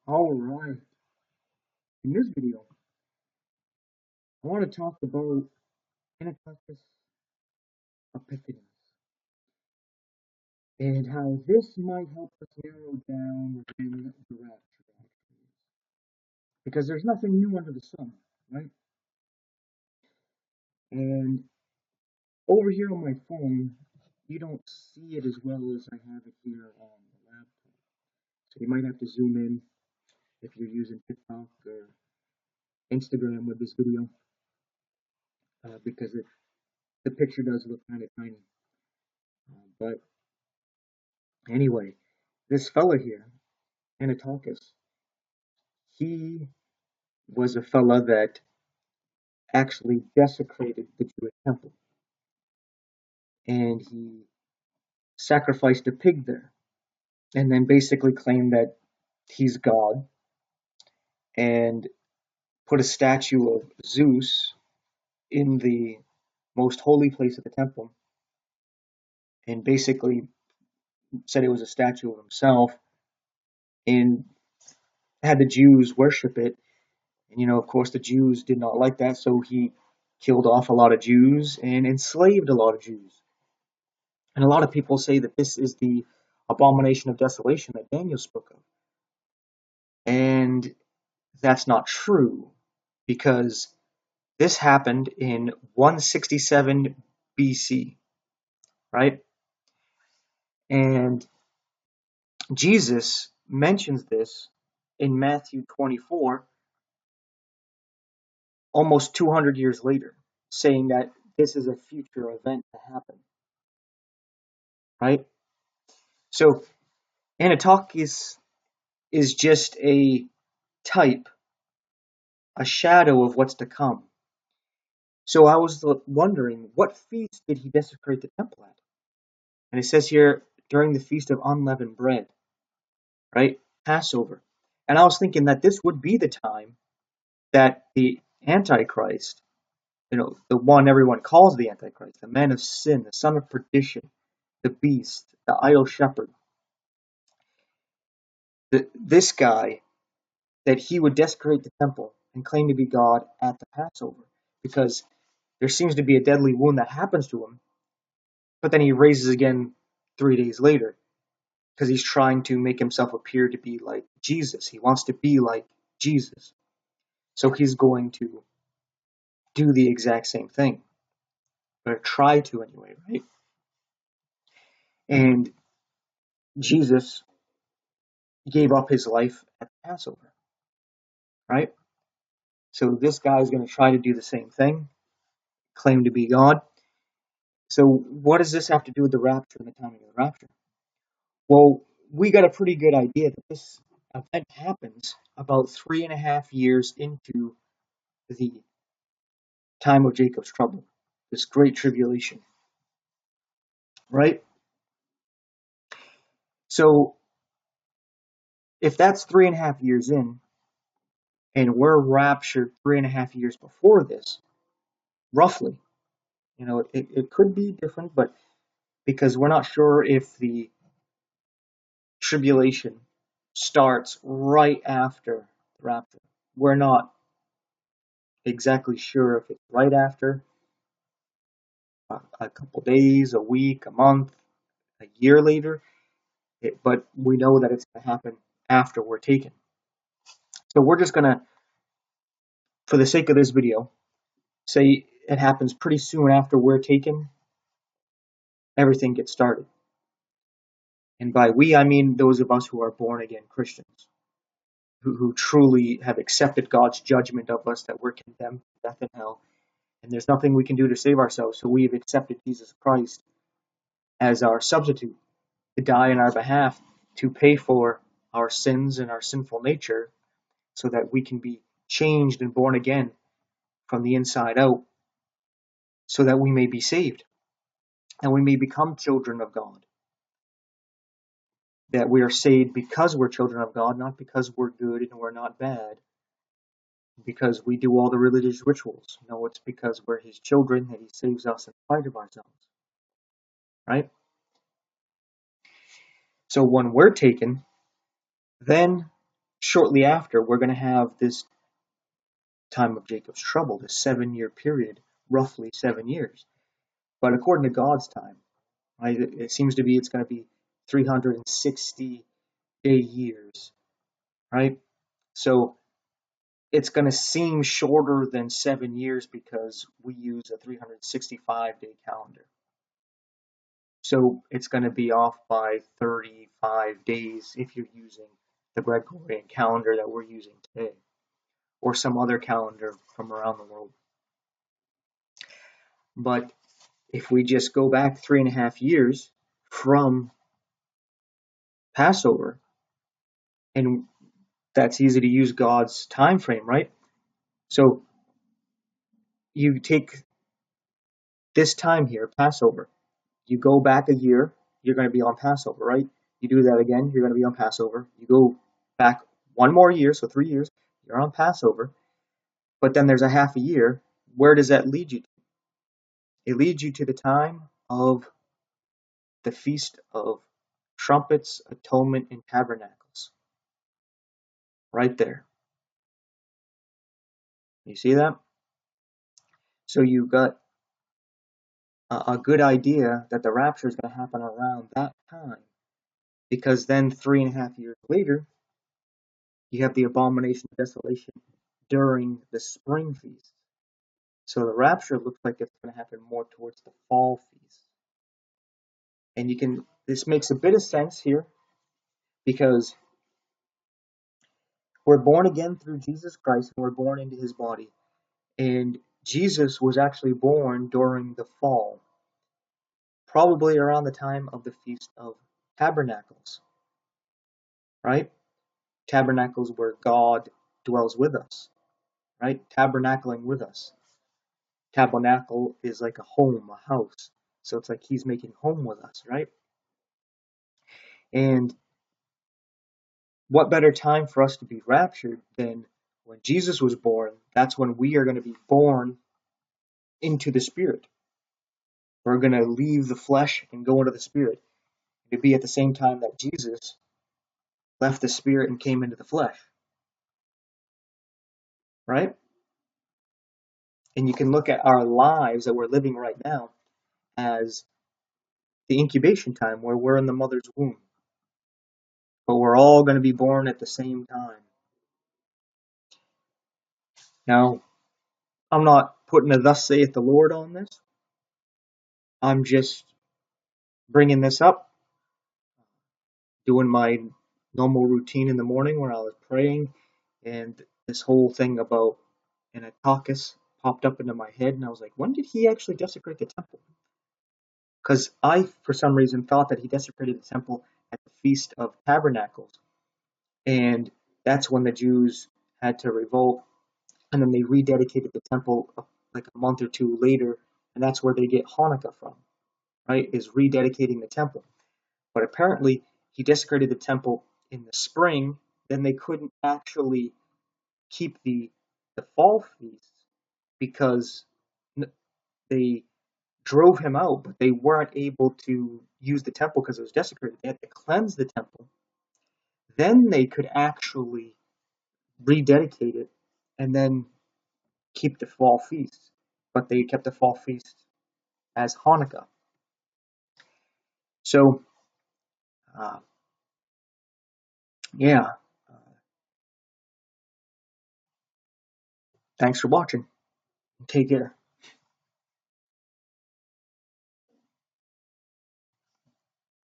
Alright, in this video, I want to talk about Antiochus Epiphanes and how this might help us narrow down when the rapture actually is. Because there's nothing new under the sun, right? And over here on my phone, you don't see it as well as I have it here on the laptop. So you might have to zoom in if you're using TikTok or Instagram with this video, because the picture does look kind of tiny. But anyway, this fella here, Antiochus, he was a fella that actually desecrated the Jewish temple, and he sacrificed a pig there, and then basically claimed that he's God, and put a statue of Zeus in the most holy place of the temple, and basically said it was a statue of himself, and had the Jews worship it. And of course, the Jews did not like that, so he killed off a lot of Jews and enslaved a lot of Jews. And a lot of people say that this is the abomination of desolation that Daniel spoke of. And that's not true, because this happened in 167 BC, right? And Jesus mentions this in Matthew 24, almost 200 years later, saying that this is a future event to happen, right? So Antiochus is just a type, a shadow of what's to come. So I was wondering, what feast did he desecrate the temple at? And it says here, during the feast of unleavened bread, right? Passover. And I was thinking that this would be the time that the Antichrist, the one everyone calls the Antichrist, the man of sin, the son of perdition, the beast, the idol shepherd, this guy, that he would desecrate the temple and claim to be God at the Passover, because there seems to be a deadly wound that happens to him, but then he raises again 3 days later, because he's trying to make himself appear to be like Jesus. He wants to be like Jesus. So he's going to do the exact same thing, or try to anyway, right? And Jesus gave up his life at the Passover, right? So this guy is going to try to do the same thing, claim to be God. So what does this have to do with the rapture and the timing of the rapture? Well, we got a pretty good idea that this event happens about 3.5 years into the time of Jacob's trouble, this great tribulation, right? So if that's 3.5 years in, and we're raptured 3.5 years before this, roughly, it could be different, but because we're not sure if the tribulation starts right after the rapture. We're not exactly sure if it's right after, a couple days, a week, a month, a year later, but we know that it's going to happen after we're taken. So we're just going to, for the sake of this video, say it happens pretty soon after we're taken, everything gets started. And by we, I mean those of us who are born again Christians, who truly have accepted God's judgment of us, that we're condemned to death and hell, and there's nothing we can do to save ourselves. So we've accepted Jesus Christ as our substitute to die in our behalf, to pay for our sins and our sinful nature, so that we can be changed and born again from the inside out, so that we may be saved and we may become children of God. That we are saved because we're children of God, not because we're good and we're not bad, because we do all the religious rituals. No, it's because we're his children that he saves us in spite of ourselves, right? So when we're taken, then shortly after, we're going to have this time of Jacob's trouble, this 7-year period, roughly 7 years. But according to God's time, right, it seems to be it's going to be 360 day years, right? So it's going to seem shorter than 7 years because we use a 365-day calendar. So it's going to be off by 35 days if you're using the Gregorian calendar that we're using today, or some other calendar from around the world. But if we just go back 3.5 years from Passover, and that's easy to use God's time frame, right? So you take this time here, Passover, you go back a year, you're going to be on Passover, right? You do that again, you're going to be on Passover. You go back one more year, so 3 years, you're on Passover. But then there's a half a year. Where does that lead you to? It leads you to the time of the Feast of Trumpets, Atonement, and Tabernacles. Right there. You see that? So you got a good idea that the rapture is going to happen around that time. Because then 3.5 years later, you have the abomination of desolation during the spring feast. So the rapture looks like it's going to happen more towards the fall feast. And this makes a bit of sense here because we're born again through Jesus Christ and we're born into his body. And Jesus was actually born during the fall, probably around the time of the Feast of Tabernacles, right? Tabernacles where God dwells with us, right? Tabernacling with us. Tabernacle is like a home, a house. So it's like he's making home with us, right? And what better time for us to be raptured than when Jesus was born? That's when we are going to be born into the Spirit. We're going to leave the flesh and go into the Spirit. It'd be at the same time that Jesus left the Spirit and came into the flesh. Right? And you can look at our lives that we're living right now as the incubation time where we're in the mother's womb. But we're all going to be born at the same time. Now, I'm not putting a thus saith the Lord on this. I'm just bringing this up, doing my normal routine in the morning where I was praying, and this whole thing about Antiochus popped up into my head, and I was like, when did he actually desecrate the temple? Because I, for some reason, thought that he desecrated the temple at the Feast of Tabernacles, and that's when the Jews had to revolt, and then they rededicated the temple like a month or two later, and that's where they get Hanukkah from, right, is rededicating the temple. But apparently he desecrated the temple in the spring, then they couldn't actually keep the fall feast because they drove him out, but they weren't able to use the temple because it was desecrated. They had to cleanse the temple. Then they could actually rededicate it and then keep the fall feast. But they kept the fall feast as Hanukkah. So, yeah. Thanks for watching. Take care.